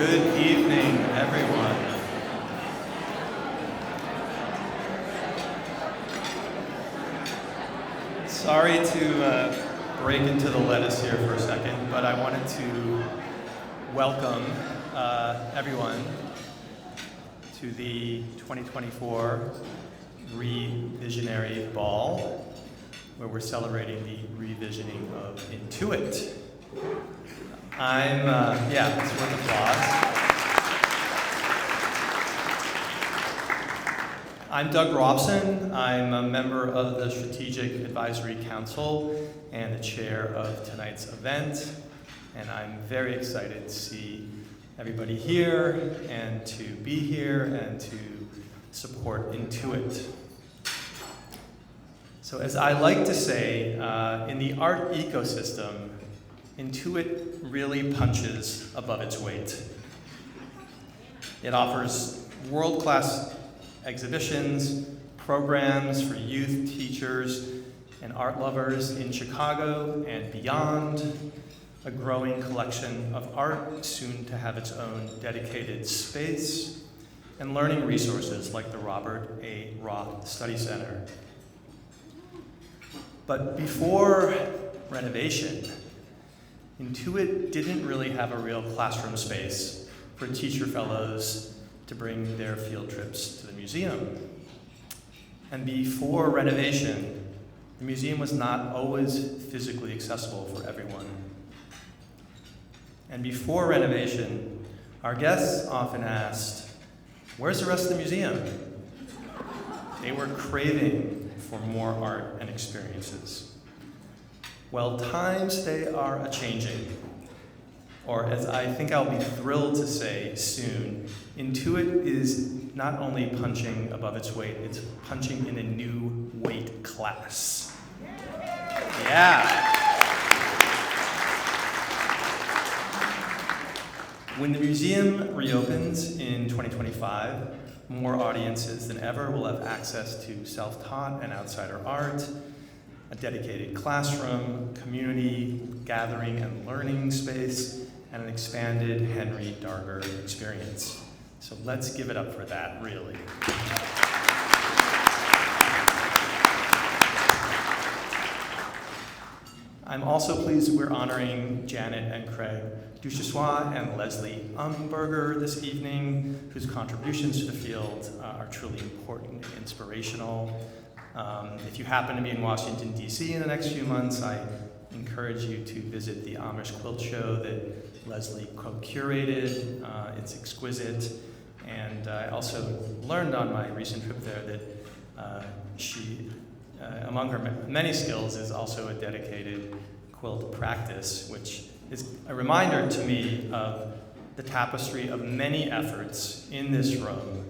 Good evening, everyone. Sorry to break into the lettuce here for a second, but I wanted to welcome everyone to the 2024 Revisionary Ball, where we're celebrating the revisioning of Intuit. It's worth applause. I'm Doug Robson. I'm a member of the Strategic Advisory Council and the chair of tonight's event. And I'm very excited to see everybody here and to be here and to support Intuit. So as I like to say, in the art ecosystem, Intuit really punches above its weight. It offers world-class exhibitions, programs for youth, teachers, and art lovers in Chicago and beyond, a growing collection of art, soon to have its own dedicated space, and learning resources like the Robert A. Roth Study Center. But before renovation, Intuit didn't really have a real classroom space for teacher fellows to bring their field trips to the museum. And before renovation, the museum was not always physically accessible for everyone. And before renovation, our guests often asked, "Where's the rest of the museum?" They were craving for more art and experiences. Well, times they are a-changing, or as I think I'll be thrilled to say soon, Intuit is not only punching above its weight, it's punching in a new weight class. Yeah. When the museum reopens in 2025, more audiences than ever will have access to self-taught and outsider art, a dedicated classroom, community, gathering and learning space, and an expanded Henry Darger experience. So let's give it up for that, really. I'm also pleased we're honoring Janet and Craig Duchossois and Leslie Umberger this evening, whose contributions to the field are truly important and inspirational. If you happen to be in Washington, D.C. in the next few months, I encourage you to visit the Amish Quilt Show that Leslie co-curated. It's exquisite. And I also learned on my recent trip there that she, among her many skills, is also a dedicated quilt practice, which is a reminder to me of the tapestry of many efforts in this room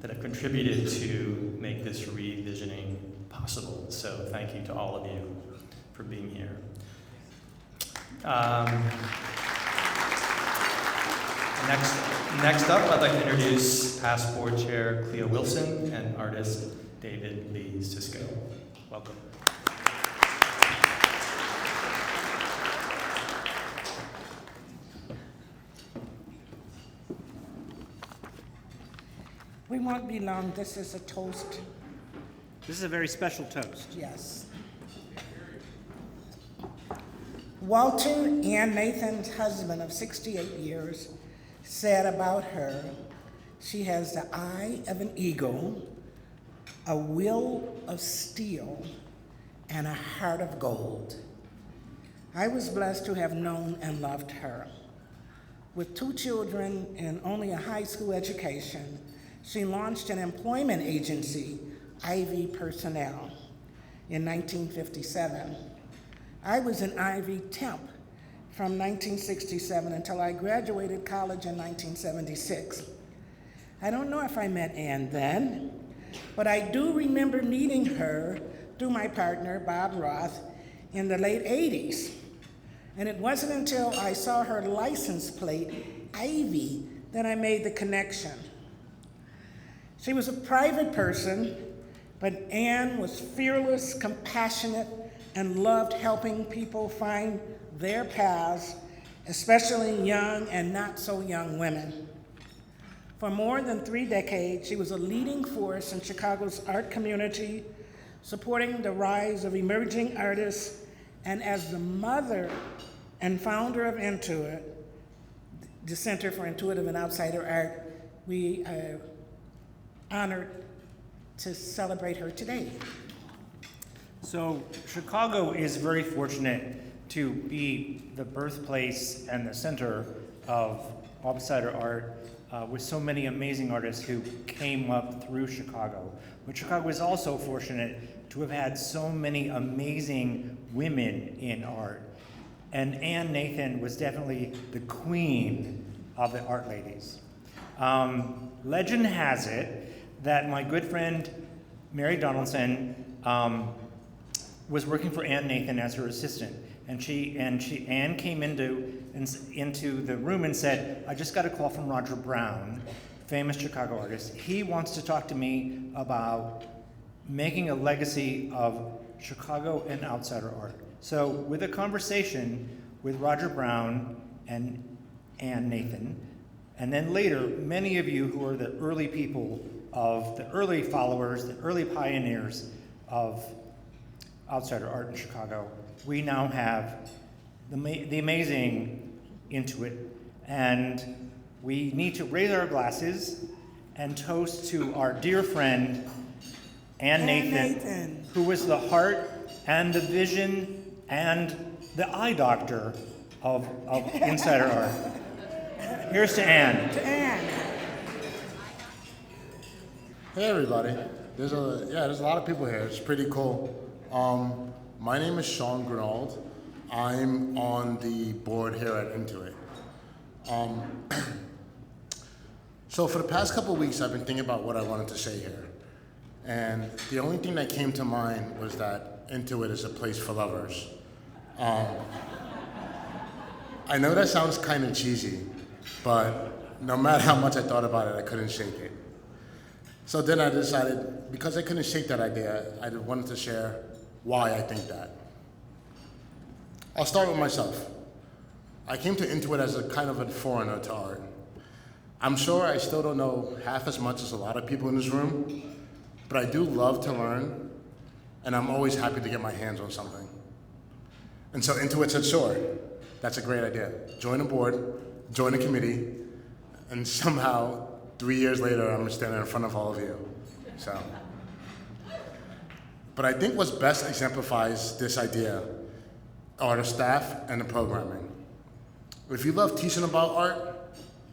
that have contributed to make this revisioning possible. So thank you to all of you for being here. Next up, I'd like to introduce past board chair Cleo Wilson and artist David Lee Sisko. Welcome. We won't be long. This is a toast. This is a very special toast. Yes. Walter and Nathan's husband of 68 years said about her, she has the eye of an eagle, a will of steel, and a heart of gold. I was blessed to have known and loved her. With 2 children and only a high school education, she launched an employment agency, Ivy Personnel, in 1957. I was an Ivy temp from 1967 until I graduated college in 1976. I don't know if I met Ann then, but I do remember meeting her through my partner, Bob Roth, in the late 80s. And it wasn't until I saw her license plate, Ivy, that I made the connection. She was a private person, but Ann was fearless, compassionate, and loved helping people find their paths especially young and not so young women. For more than 3 decades, she was a leading force in Chicago's art community, supporting the rise of emerging artists, and as the mother and founder of Intuit, the Center for Intuitive and Outsider Art, we are honored to celebrate her today. So Chicago is very fortunate to be the birthplace and the center of outsider art with so many amazing artists who came up through Chicago. But Chicago is also fortunate to have had so many amazing women in art. And Ann Nathan was definitely the queen of the art ladies. Legend has it that my good friend Mary Donaldson was working for Ann Nathan as her assistant, and Ann came into the room and said, "I just got a call from Roger Brown, famous Chicago artist. He wants to talk to me about making a legacy of Chicago and outsider art." So, with a conversation with Roger Brown and Ann Nathan, and then later, many of you who are the early people of the early followers, the early pioneers of outsider art in Chicago, we now have the amazing Intuit, and we need to raise our glasses and toast to our dear friend Ann Nathan, who was the heart and the vision and the eye doctor of insider art. Here's to Ann. To Ann. Hey everybody, there's a lot of people here. It's pretty cool. My name is Sean Grinald. I'm on the board here at Intuit. So for the past couple of weeks, I've been thinking about what I wanted to say here. And the only thing that came to mind was that Intuit is a place for lovers. I know that sounds kind of cheesy, but no matter how much I thought about it, I couldn't shake it. So then I decided, because I couldn't shake that idea, I wanted to share why I think that. I'll start with myself. I came to Intuit as a kind of a foreigner to art. I'm sure I still don't know half as much as a lot of people in this room, but I do love to learn, and I'm always happy to get my hands on something. And so Intuit said, sure, that's a great idea. Join a board, join a committee, and somehow 3 years later, I'm standing in front of all of you. So, but I think what best exemplifies this idea are the staff and the programming. If you love teaching about art,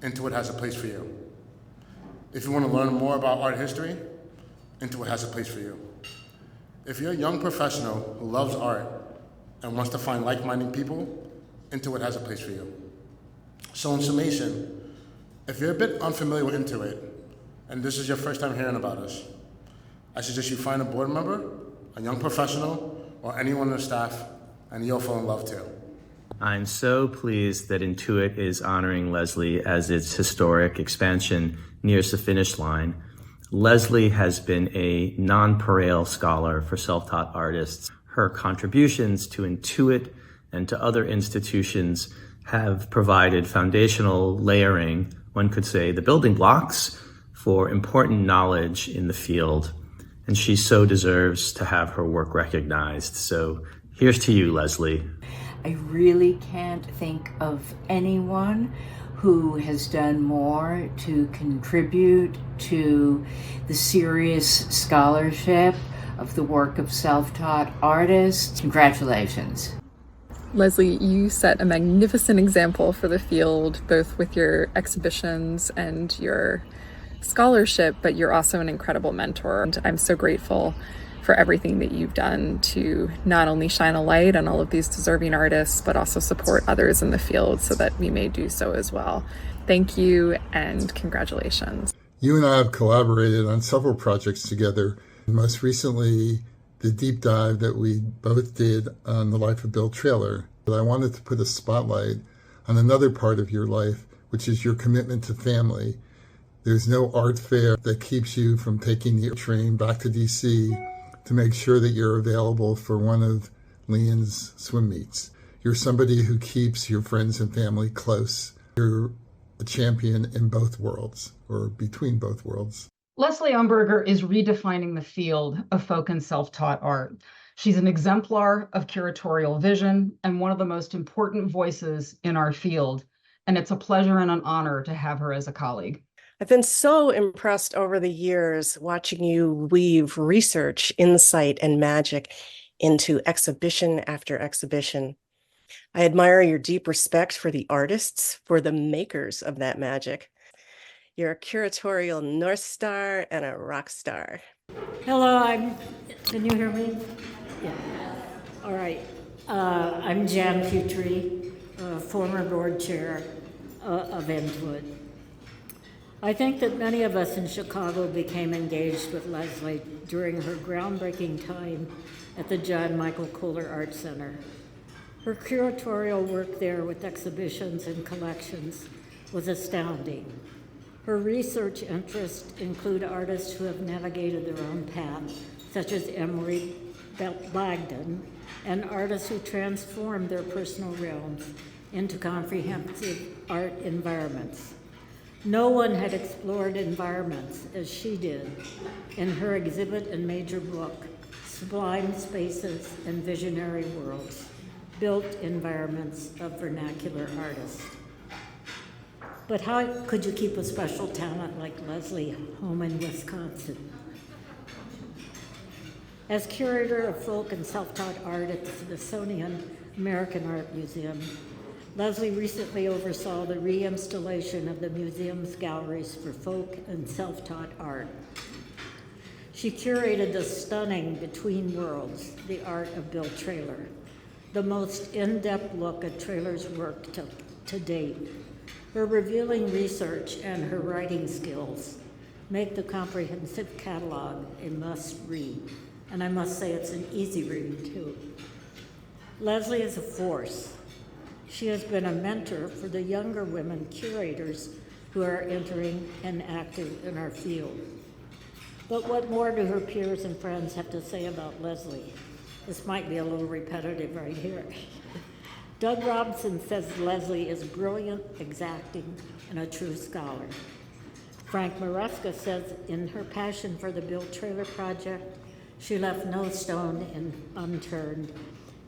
Intuit has a place for you. If you want to learn more about art history, Intuit has a place for you. If you're a young professional who loves art and wants to find like-minded people, Intuit has a place for you. So in summation, if you're a bit unfamiliar with Intuit, and this is your first time hearing about us, I suggest you find a board member, a young professional, or anyone on the staff, and you'll fall in love too. I'm so pleased that Intuit is honoring Leslie as its historic expansion nears the finish line. Leslie has been a nonpareil scholar for self-taught artists. Her contributions to Intuit and to other institutions have provided foundational layering, one could say the building blocks, for important knowledge in the field. And she so deserves to have her work recognized. So here's to you, Leslie. I really can't think of anyone who has done more to contribute to the serious scholarship of the work of self-taught artists. Congratulations. Leslie, you set a magnificent example for the field, both with your exhibitions and your scholarship, but you're also an incredible mentor. And I'm so grateful for everything that you've done to not only shine a light on all of these deserving artists, but also support others in the field so that we may do so as well. Thank you and congratulations. You and I have collaborated on several projects together. Most recently, the deep dive that we both did on the life of Bill Traylor. But I wanted to put a spotlight on another part of your life, which is your commitment to family. There's no art fair that keeps you from taking the train back to DC to make sure that you're available for one of Leon's swim meets. You're somebody who keeps your friends and family close. You're a champion in both worlds, or between both worlds. Leslie Umberger is redefining the field of folk and self-taught art. She's an exemplar of curatorial vision and one of the most important voices in our field. And it's a pleasure and an honor to have her as a colleague. I've been so impressed over the years watching you weave research, insight, and magic into exhibition after exhibition. I admire your deep respect for the artists, for the makers of that magic. You're a curatorial North Star and a rock star. Hello, can you hear me? Yeah. All right. I'm Jan Petrie, former board chair of Intuit. I think that many of us in Chicago became engaged with Leslie during her groundbreaking time at the John Michael Kohler Art Center. Her curatorial work there with exhibitions and collections was astounding. Her research interests include artists who have navigated their own path, such as Emery Bagdon, and artists who transformed their personal realms into comprehensive art environments. No one had explored environments as she did in her exhibit and major book, Sublime Spaces and Visionary Worlds, Built Environments of Vernacular Artists. But how could you keep a special talent like Leslie home in Wisconsin? As curator of folk and self-taught art at the Smithsonian American Art Museum, Leslie recently oversaw the reinstallation of the museum's galleries for folk and self-taught art. She curated the stunning Between Worlds, the art of Bill Traylor, the most in-depth look at Traylor's work to date. Her revealing research and her writing skills make the comprehensive catalog a must-read, and I must say it's an easy read, too. Leslie is a force. She has been a mentor for the younger women curators who are entering and active in our field. But what more do her peers and friends have to say about Leslie? This might be a little repetitive right here. Doug Robson says Leslie is brilliant, exacting, and a true scholar. Frank Maresca says in her passion for the Bill Traylor Project, she left no stone unturned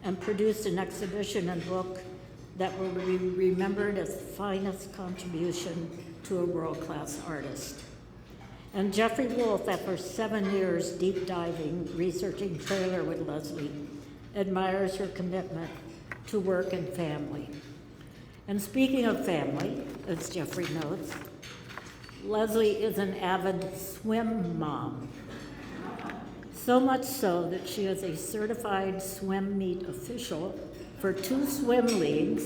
and produced an exhibition and book that will be remembered as the finest contribution to a world-class artist. And Jeffrey Wolf, after 7 years deep diving, researching Traylor with Leslie, admires her commitment to work and family. And speaking of family, as Jeffrey notes, Leslie is an avid swim mom. So much so that she is a certified swim meet official for 2 swim leagues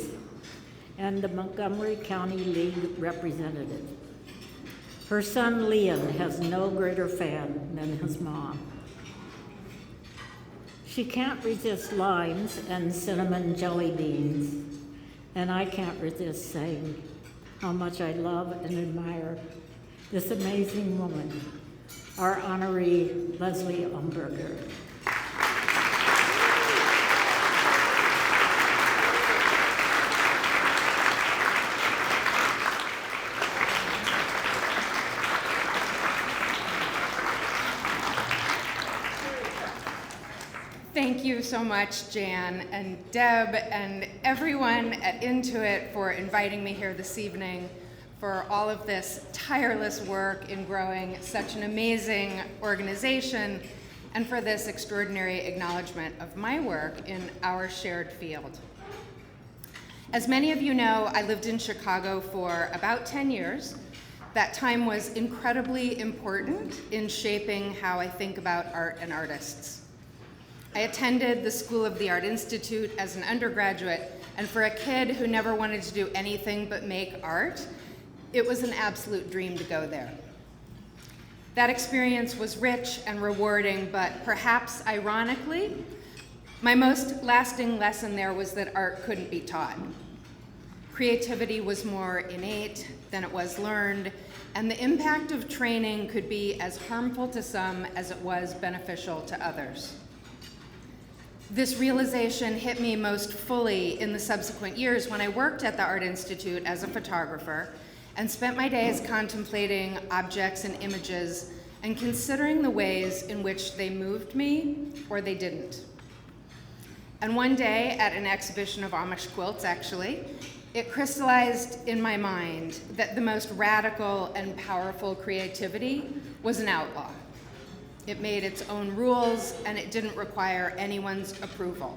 and the Montgomery County League representative. Her son Liam has no greater fan than his mom. She can't resist limes and cinnamon jelly beans, and I can't resist saying how much I love and admire this amazing woman, our honoree, Leslie Umberger. Thank you so much, Jan and Deb and everyone at Intuit for inviting me here this evening, for all of this tireless work in growing such an amazing organization, and for this extraordinary acknowledgement of my work in our shared field. As many of you know, I lived in Chicago for about 10 years. That time was incredibly important in shaping how I think about art and artists. I attended the School of the Art Institute as an undergraduate, and for a kid who never wanted to do anything but make art, it was an absolute dream to go there. That experience was rich and rewarding, but perhaps ironically, my most lasting lesson there was that art couldn't be taught. Creativity was more innate than it was learned, and the impact of training could be as harmful to some as it was beneficial to others. This realization hit me most fully in the subsequent years when I worked at the Art Institute as a photographer and spent my days contemplating objects and images and considering the ways in which they moved me or they didn't. And one day at an exhibition of Amish quilts, actually, it crystallized in my mind that the most radical and powerful creativity was an outlaw. It made its own rules, and it didn't require anyone's approval.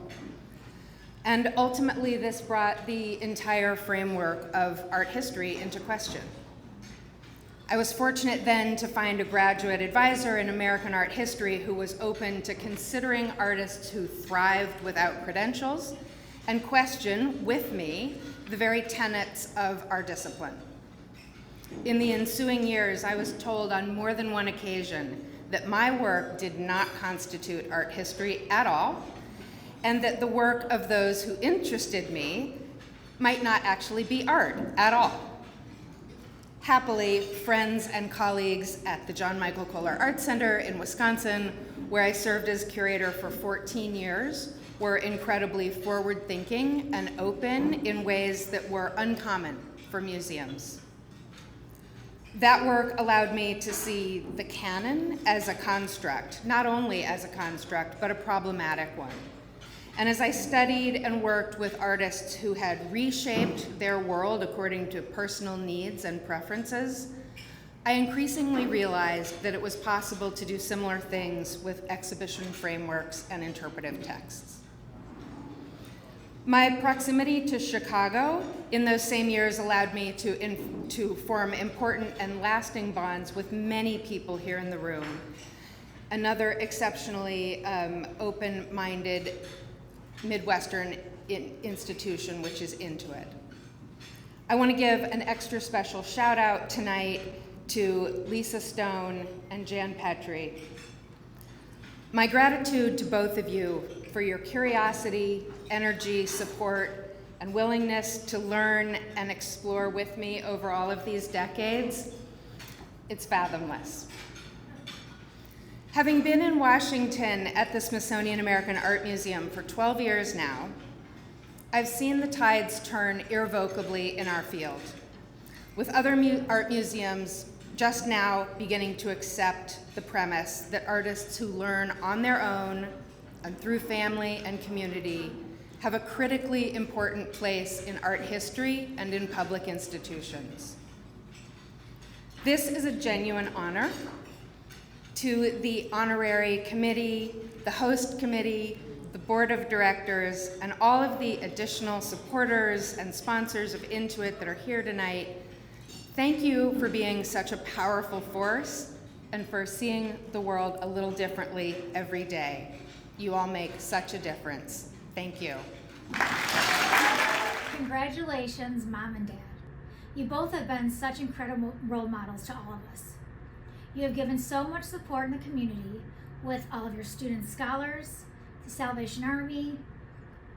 And ultimately, this brought the entire framework of art history into question. I was fortunate then to find a graduate advisor in American art history who was open to considering artists who thrived without credentials and question, with me, the very tenets of our discipline. In the ensuing years, I was told on more than one occasion that my work did not constitute art history at all, and that the work of those who interested me might not actually be art at all. Happily, friends and colleagues at the John Michael Kohler Art Center in Wisconsin, where I served as curator for 14 years, were incredibly forward-thinking and open in ways that were uncommon for museums. That work allowed me to see the canon as a construct, not only as a construct, but a problematic one. And as I studied and worked with artists who had reshaped their world according to personal needs and preferences, I increasingly realized that it was possible to do similar things with exhibition frameworks and interpretive texts. My proximity to Chicago in those same years allowed me to form important and lasting bonds with many people here in the room. Another exceptionally open-minded Midwestern institution, which is Intuit. I want to give an extra special shout out tonight to Lisa Stone and Jan Petrie. My gratitude to both of you for your curiosity, energy, support, and willingness to learn and explore with me over all of these decades. It's fathomless. Having been in Washington at the Smithsonian American Art Museum for 12 years now, I've seen the tides turn irrevocably in our field, with other art museums just now beginning to accept the premise that artists who learn on their own and through family and community have a critically important place in art history and in public institutions. This is a genuine honor to the honorary committee, the host committee, the board of directors, and all of the additional supporters and sponsors of Intuit that are here tonight. Thank you for being such a powerful force and for seeing the world a little differently every day. You all make such a difference. Thank you. Congratulations, Mom and Dad. You both have been such incredible role models to all of us. You have given so much support in the community with all of your student scholars, the Salvation Army,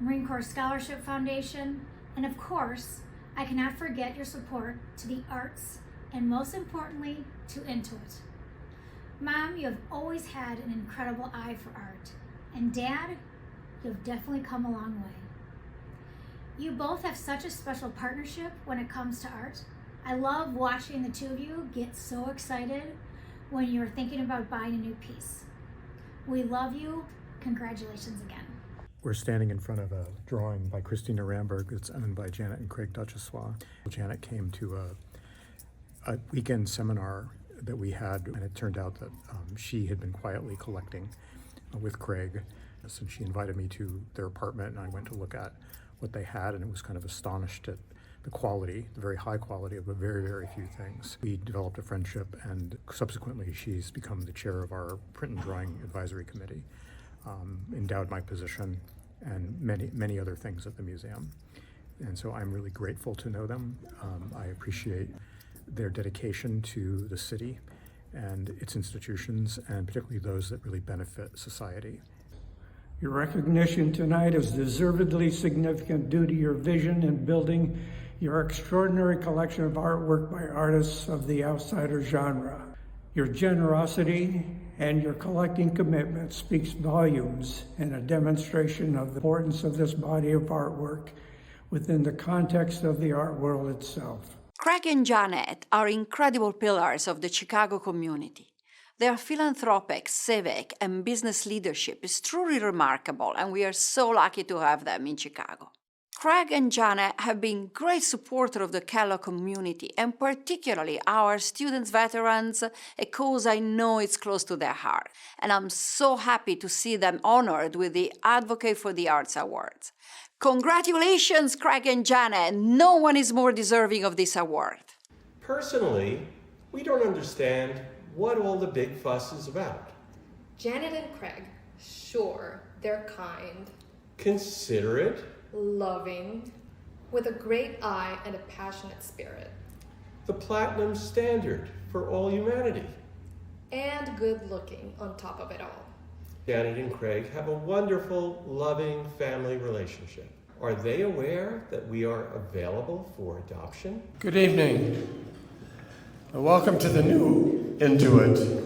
Marine Corps Scholarship Foundation, and of course, I cannot forget your support to the arts and most importantly, to Intuit. Mom, you have always had an incredible eye for art, and Dad, you have definitely come a long way. You both have such a special partnership when it comes to art. I love watching the two of you get so excited when you're thinking about buying a new piece. We love you. Congratulations again. We're standing in front of a drawing by Christina Ramberg that's owned by Janet and Craig Duchossois. Janet came to a weekend seminar that we had, and it turned out that she had been quietly collecting with Craig. So she invited me to their apartment, and I went to look at what they had, and it was kind of astonished at the quality, the very high quality of a very, very few things. We developed a friendship, and subsequently she's become the chair of our print and drawing advisory committee, endowed my position, and many other things at the museum. And so I'm really grateful to know them. I appreciate their dedication to the city and its institutions, and particularly those that really benefit society. Your recognition tonight is deservedly significant due to your vision in building your extraordinary collection of artwork by artists of the outsider genre. Your generosity and your collecting commitment speaks volumes and a demonstration of the importance of this body of artwork within the context of the art world itself. Craig and Janet are incredible pillars of the Chicago community. Their philanthropic, civic, and business leadership is truly remarkable, and we are so lucky to have them in Chicago. Craig and Janet have been great supporters of the Kellogg community, and particularly our students, veterans, a cause I know is close to their heart. And I'm so happy to see them honored with the Advocate for the Arts Awards. Congratulations, Craig and Janet. No one is more deserving of this award. Personally, we don't understand what all the big fuss is about. Janet and Craig, sure, they're kind, Considerate, loving, with a great eye and a passionate spirit, the platinum standard for all humanity. and good looking on top of it all. Janet and Craig have a wonderful, loving family relationship. Are they aware that we are available for adoption? Good evening. Welcome to the new Intuit.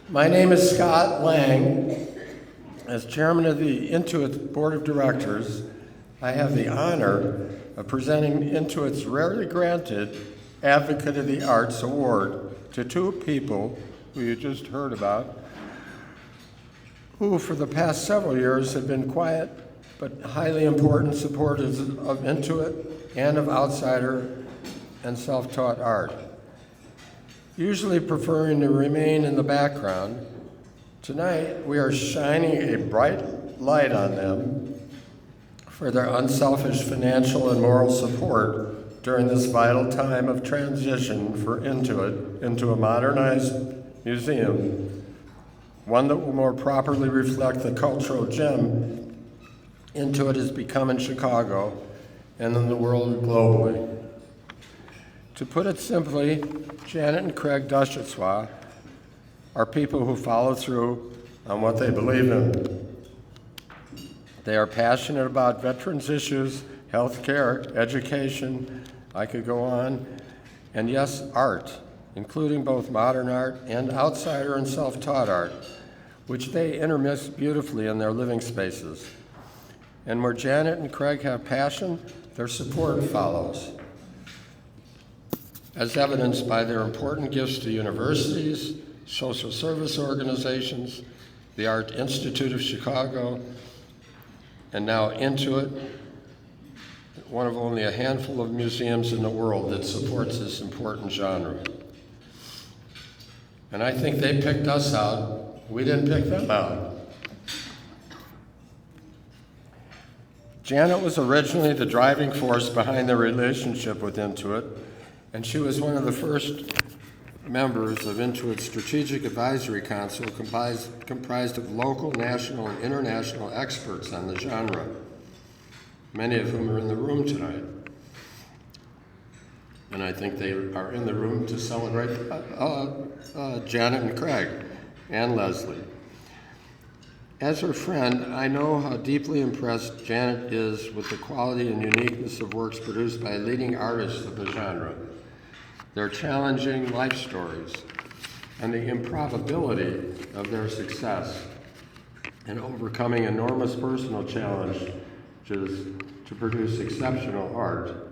My name is Scott Lang. As chairman of the Intuit Board of Directors, I have the honor of presenting Intuit's rarely granted Advocate of the Arts Award to two people who you just heard about, who for the past several years have been quiet but highly important supporters of Intuit and of outsider and self-taught art. Usually preferring to remain in the background, tonight we are shining a bright light on them for their unselfish financial and moral support during this vital time of transition for Intuit into a modernized museum, one that will more properly reflect the cultural gem Intuit has become in Chicago and in the world globally. To put it simply, Janet and Craig Duchossois are people who follow through on what they believe in. They are passionate about veterans issues, healthcare, education, I could go on, and yes, art, including both modern art and outsider and self-taught art, which they intermix beautifully in their living spaces. And where Janet and Craig have passion, their support follows, as evidenced by their important gifts to universities, social service organizations, the Art Institute of Chicago, and now Intuit, one of only a handful of museums in the world that supports this important genre. And I think they picked us out. We didn't pick them out. Janet was originally the driving force behind the relationship with Intuit, and she was one of the first members of Intuit's Strategic Advisory Council, comprised of local, national, and international experts on the genre, many of whom are in the room tonight. And I think they are in the room to celebrate Janet and Craig and Leslie. As her friend, I know how deeply impressed Janet is with the quality and uniqueness of works produced by leading artists of the genre, their challenging life stories, and the improbability of their success in overcoming enormous personal challenges to produce exceptional art.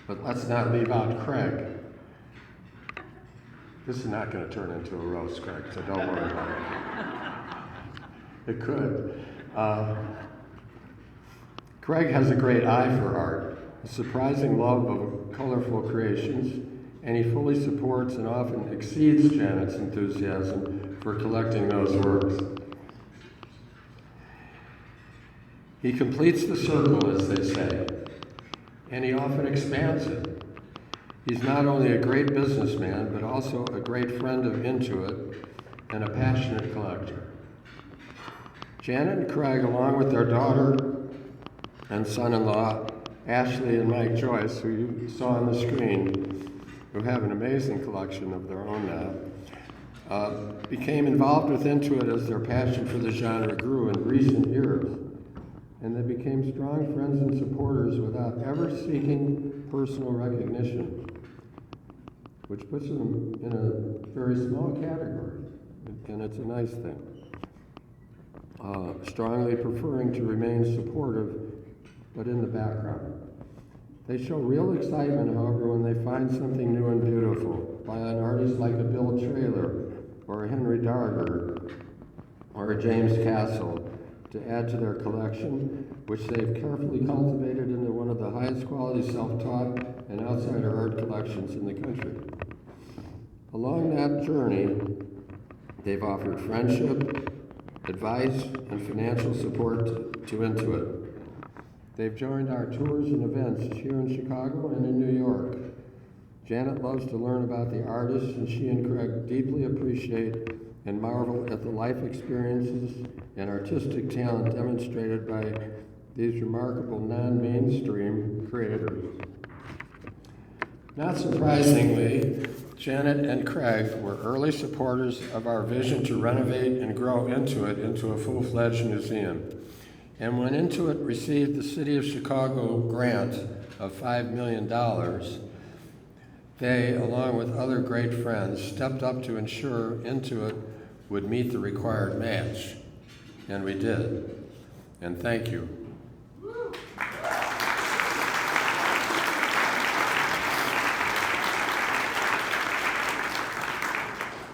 But let's not leave out Craig. This is not going to turn into a roast, Craig, so don't worry about it. It could. Craig has a great eye for art, a surprising love of colorful creations, and he fully supports and often exceeds Janet's enthusiasm for collecting those works. He completes the circle, as they say, and he often expands it. He's not only a great businessman, but also a great friend of Intuit and a passionate collector. Janet and Craig, along with their daughter and son-in-law, Ashley and Mike Joyce, who you saw on the screen, who have an amazing collection of their own now, became involved with Intuit as their passion for the genre grew in recent years. and they became strong friends and supporters without ever seeking personal recognition, which puts them in a very small category, and it's a nice thing. Strongly preferring to remain supportive, but in the background. They show real excitement, however, when they find something new and beautiful by an artist like a Bill Traylor, or a Henry Darger, or a James Castle, to add to their collection, which they've carefully cultivated into one of the highest quality self-taught and outsider art collections in the country. Along that journey, they've offered friendship, advice, and financial support to Intuit. They've joined our tours and events here in Chicago and in New York. Janet loves to learn about the artists, and she and Craig deeply appreciate and marvel at the life experiences and artistic talent demonstrated by these remarkable non-mainstream creators. Not surprisingly, Janet and Craig were early supporters of our vision to renovate and grow Intuit into a full-fledged museum. And when Intuit received the City of Chicago grant of $5 million, they, along with other great friends, stepped up to ensure Intuit would meet the required match. And we did. And thank you.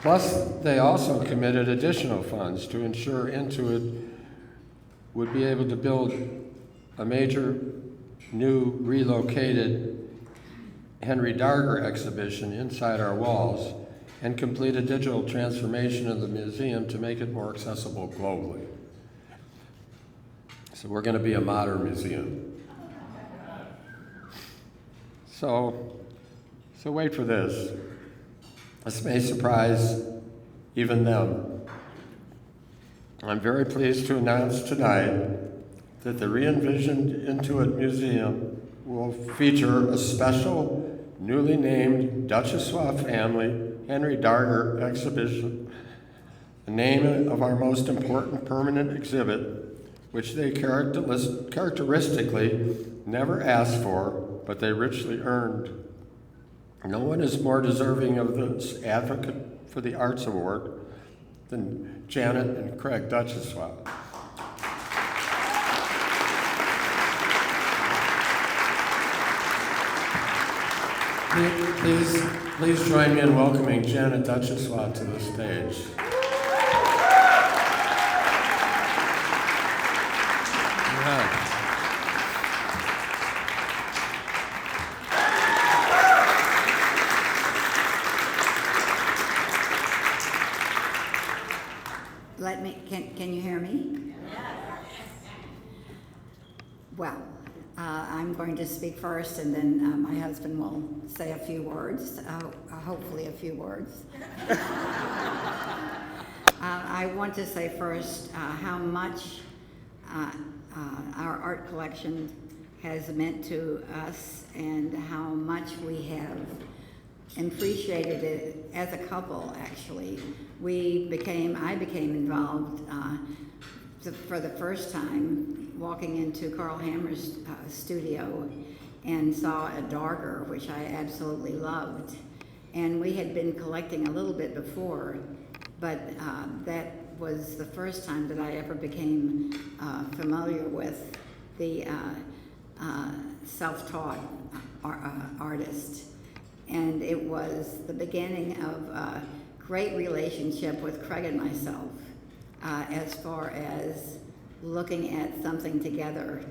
Plus, they also committed additional funds to ensure Intuit would be able to build a major new relocated Henry Darger exhibition inside our walls and complete a digital transformation of the museum to make it more accessible globally. So we're going to be a modern museum. So wait for this. This may surprise even them. I'm very pleased to announce tonight that the re-envisioned Intuit Museum will feature a special, newly named Duchossois family Henry Darger exhibition, the name of our most important permanent exhibit, which they characteristically never asked for, but they richly earned. No one is more deserving of this Advocate for the Arts Award than Janet and Craig Duchossois. Please join me in welcoming Janet Duchossois to the stage. Yeah. Can you hear me? Well, I'm going to speak first, and then my husband will say a few words, hopefully a few words. I want to say first how much our art collection has meant to us and how much we have appreciated it as a couple, actually. I became involved for the first time walking into Carl Hammer's studio and saw a Darger, which I absolutely loved. And we had been collecting a little bit before, but that was the first time that I ever became familiar with the self-taught artist. And it was the beginning of a great relationship with Craig and myself as far as looking at something together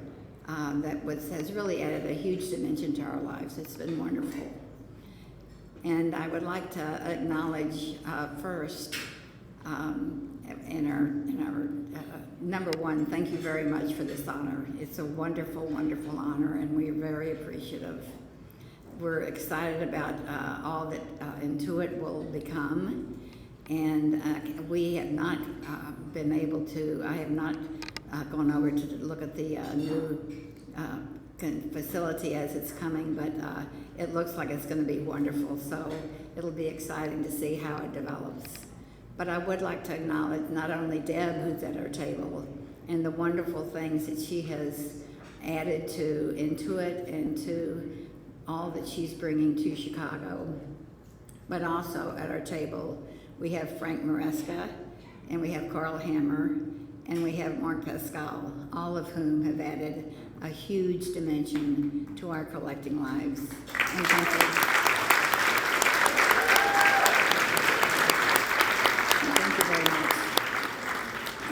that has really added a huge dimension to our lives. It's been wonderful. And I would like to acknowledge first in our number one, thank you very much for this honor. It's a wonderful, wonderful honor, and we're very appreciative. We're excited about all that Intuit will become, and we have not been able to, I have not gone over to look at the new facility as it's coming, but it looks like it's going to be wonderful, so it'll be exciting to see how it develops. But I would like to acknowledge not only Deb, who's at our table, and the wonderful things that she has added to Intuit and to all that she's bringing to Chicago. But also at our table, we have Frank Maresca, and we have Carl Hammer, and we have Mark Pascal, all of whom have added a huge dimension to our collecting lives. And thank you. Thank you very much.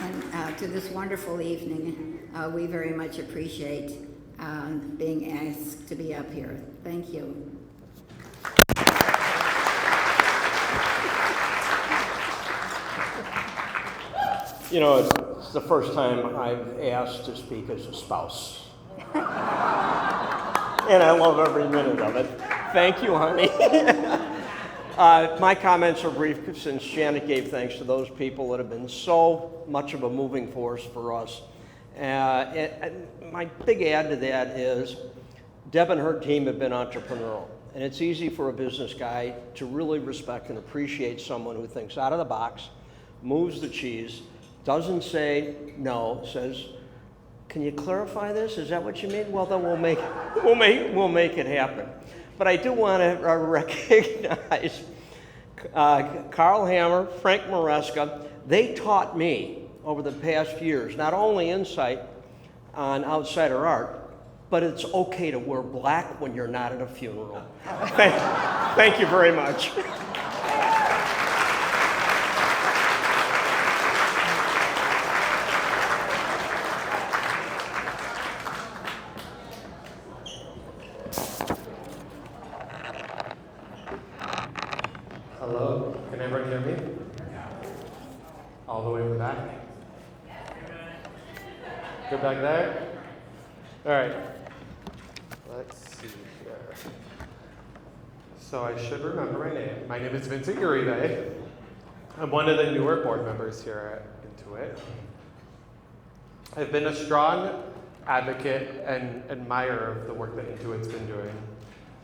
And to this wonderful evening, we very much appreciate being asked to be up here. Thank you. You know, it's the first time I've asked to speak as a spouse. And I love every minute of it. Thank you, honey. My comments are brief since Janet gave thanks to those people that have been so much of a moving force for us. And my big add to that is Deb and her team have been entrepreneurial. And it's easy for a business guy to really respect and appreciate someone who thinks out of the box, moves the cheese, doesn't say no, says, can you clarify this? Is that what you mean? Well, then we'll make it happen. But I do want to recognize Carl Hammer, Frank Maresca. They taught me over the past years, not only insight on outsider art, but it's okay to wear black when you're not at a funeral. Thank you very much. Hello, can everyone hear me? All the way in the back? Good back there? All right, let's see here. So I should remember my name. My name is Vincent Uribe. I'm one of the newer board members here at Intuit. I've been a strong advocate and admirer of the work that Intuit's been doing.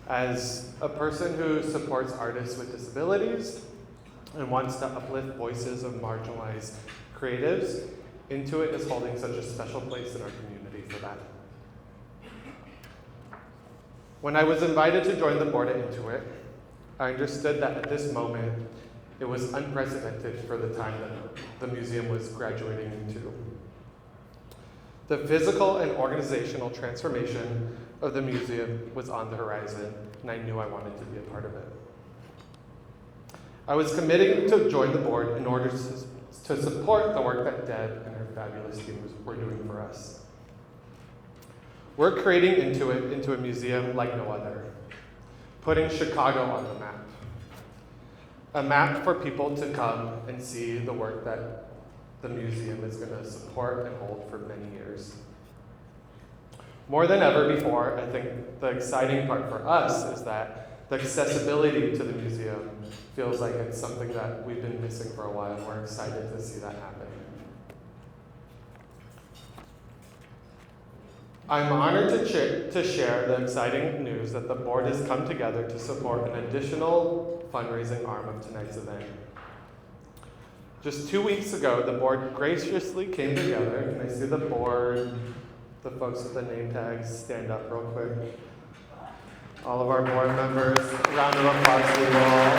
As a person who supports artists with disabilities and wants to uplift voices of marginalized creatives, Intuit is holding such a special place in our community for that. When I was invited to join the board at Intuit, I understood that at this moment, it was unprecedented for the time that the museum was graduating into. The physical and organizational transformation of the museum was on the horizon, and I knew I wanted to be a part of it. I was committing to join the board in order to support the work that Deb and her fabulous team were doing for us. We're creating Intuit into a museum like no other, putting Chicago on the map. A map for people to come and see the work that the museum is going to support and hold for many years. More than ever before, I think the exciting part for us is that the accessibility to the museum feels like it's something that we've been missing for a while, and we're excited to see that happen. I'm honored to share the exciting news that the board has come together to support an additional fundraising arm of tonight's event. Just 2 weeks ago, the board graciously came together. Can I see the board, the folks with the name tags, stand up real quick? All of our board members, round of applause to you all.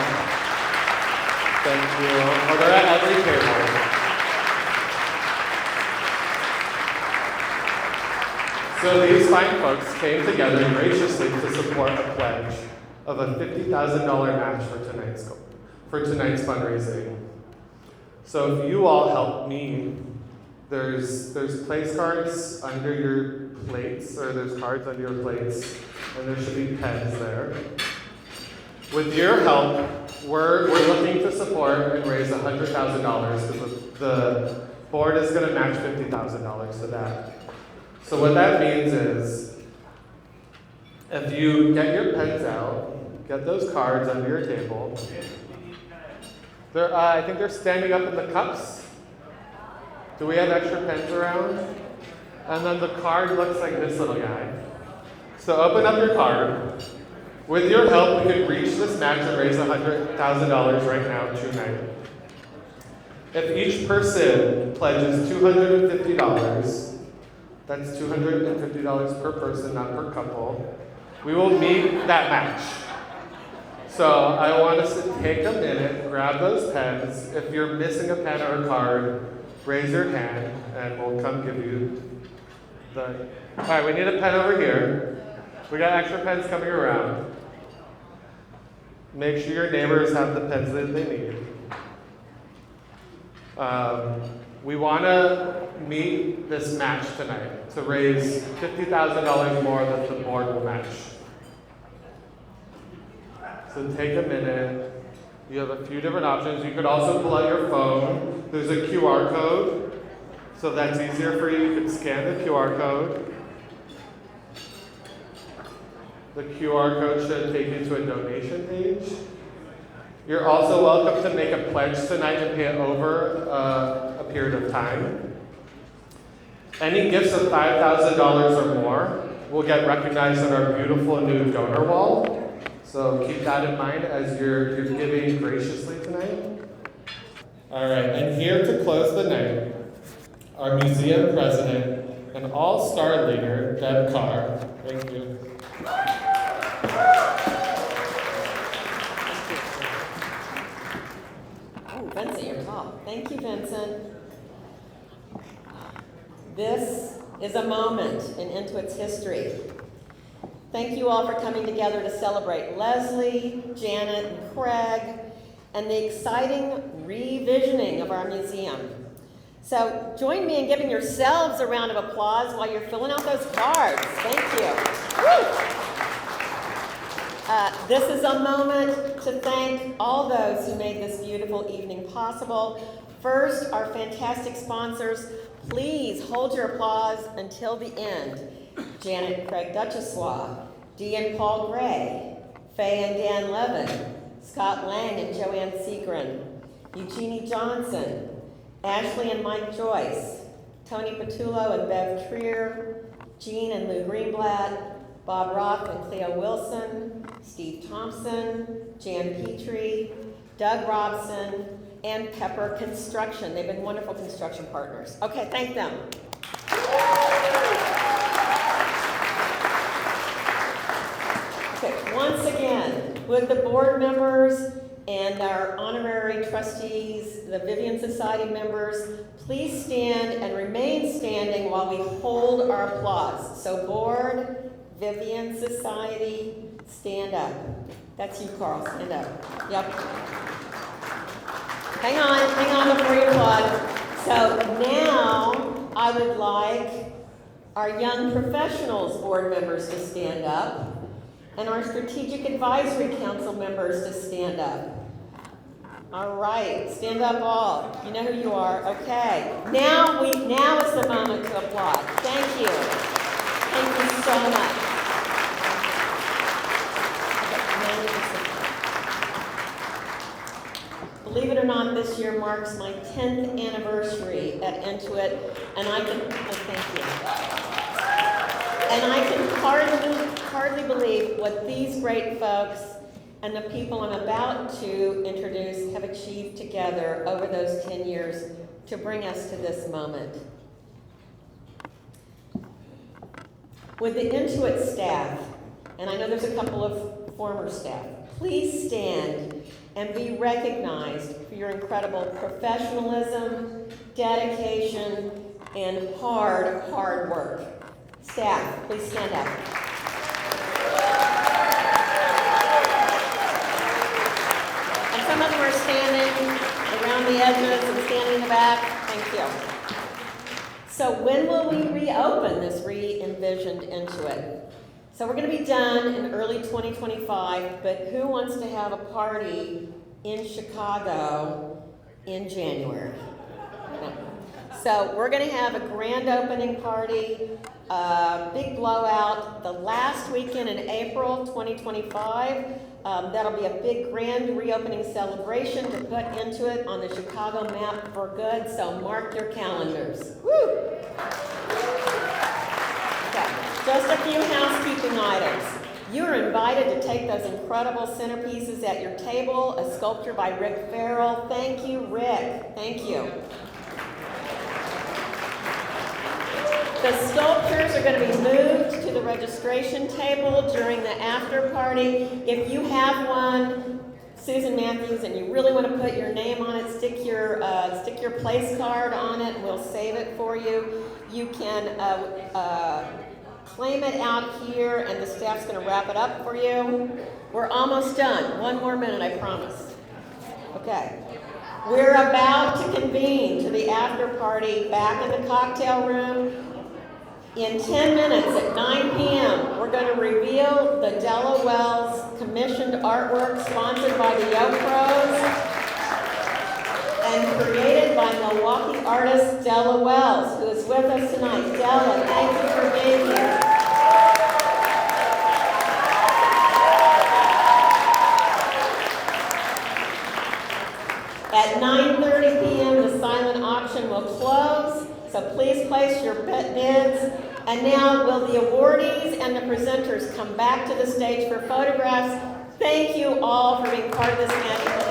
Thank you. Oh, they're at every table. So these fine folks came together graciously to support a pledge of a $50,000 match for tonight's fundraising. So if you all help me, there's place cards under your plates, or there's cards under your plates, and there should be pens there. With your help, we're looking to support and raise $100,000 because the board is going to match $50,000 to that. So what that means is, if you get your pens out, get those cards under your table. I think they're standing up in the cups. Do we have extra pens around? And then the card looks like this little guy. So open up your card. With your help, we could reach this match and raise $100,000 right now tonight. If each person pledges $250, that's $250 per person, not per couple, we will meet that match. So I want us to take a minute, grab those pens. If you're missing a pen or a card, raise your hand and we'll come give you the... All right, we need a pen over here. We got extra pens coming around. Make sure your neighbors have the pens that they need. We want to meet this match tonight to raise $50,000 more than the board will match. So take a minute. You have a few different options. You could also pull out your phone. There's a QR code, so that's easier for you. You can scan the QR code. The QR code should take you to a donation page. You're also welcome to make a pledge tonight and pay it over a period of time. Any gifts of $5,000 or more will get recognized on our beautiful new donor wall. So keep that in mind as you're giving graciously tonight. All right, and here to close the night, our museum president and all-star leader, Deb Carr. Thank you. Oh, Vincent, you're tall. Thank you, Vincent. This is a moment in Intuit's history. Thank you all for coming together to celebrate Leslie, Janet, and Craig, and the exciting revisioning of our museum. So join me in giving yourselves a round of applause while you're filling out those cards. Thank you. Woo! This is a moment to thank all those who made this beautiful evening possible. First, our fantastic sponsors. Please hold your applause until the end. Janet and Craig Duchossois, Dee and Paul Gray, Faye and Dan Levin, Scott Lang and Joanne Segrin, Eugenie Johnson, Ashley and Mike Joyce, Tony Patullo and Bev Trier, Jean and Lou Greenblatt, Bob Roth and Cleo Wilson, Steve Thompson, Jan Petrie, Doug Robson, and Pepper Construction. They've been wonderful construction partners. Okay, thank them. Okay, once again, would the board members and our honorary trustees, the Vivian Society members, please stand and remain standing while we hold our applause. So board, Vivian Society, stand up. That's you, Carl, stand up. Yep. Hang on before you applaud. So now I would like our young professionals board members to stand up and our strategic advisory council members to stand up. All right, stand up all. You know who you are. Okay. Now is the moment to applaud. Thank you. Thank you so much. Believe it or not, this year marks my 10th anniversary at Intuit, and I can, thank you. And I can hardly believe what these great folks and the people I'm about to introduce have achieved together over those 10 years to bring us to this moment. With the Intuit staff, and I know there's a couple of former staff, please stand and be recognized for your incredible professionalism, dedication, and hard work. Staff, please stand up. And some of them are standing around the edges and standing in the back. Thank you. So when will we reopen this re-envisioned Intuit? So we're going to be done in early 2025, but who wants to have a party in Chicago in January? No. So we're going to have a grand opening party, big blowout, the last weekend in April 2025. That'll be a big grand reopening celebration to put Intuit on the Chicago map for good, so mark your calendars. Woo! Okay. Just a few housekeeping items. You're invited to take those incredible centerpieces at your table, a sculpture by Rick Farrell. Thank you, Rick. Thank you. The sculptures are going to be moved to the registration table during the after party. If you have one, Susan Matthews, and you really want to put your name on it, stick your place card on it, and we'll save it for you. You can claim it out here, and the staff's going to wrap it up for you. We're almost done. One more minute, I promise. Okay. We're about to convene to the after party back in the cocktail room. In 10 minutes at 9 p.m., we're going to reveal the Della Wells commissioned artwork sponsored by the Yo Pros and created by Milwaukee artist Della Wells, who is with us tonight. Della, thank you for being here. At 9:30 p.m., the silent auction will close, so please place your bids. And now, will the awardees and the presenters come back to the stage for photographs? Thank you all for being part of this magical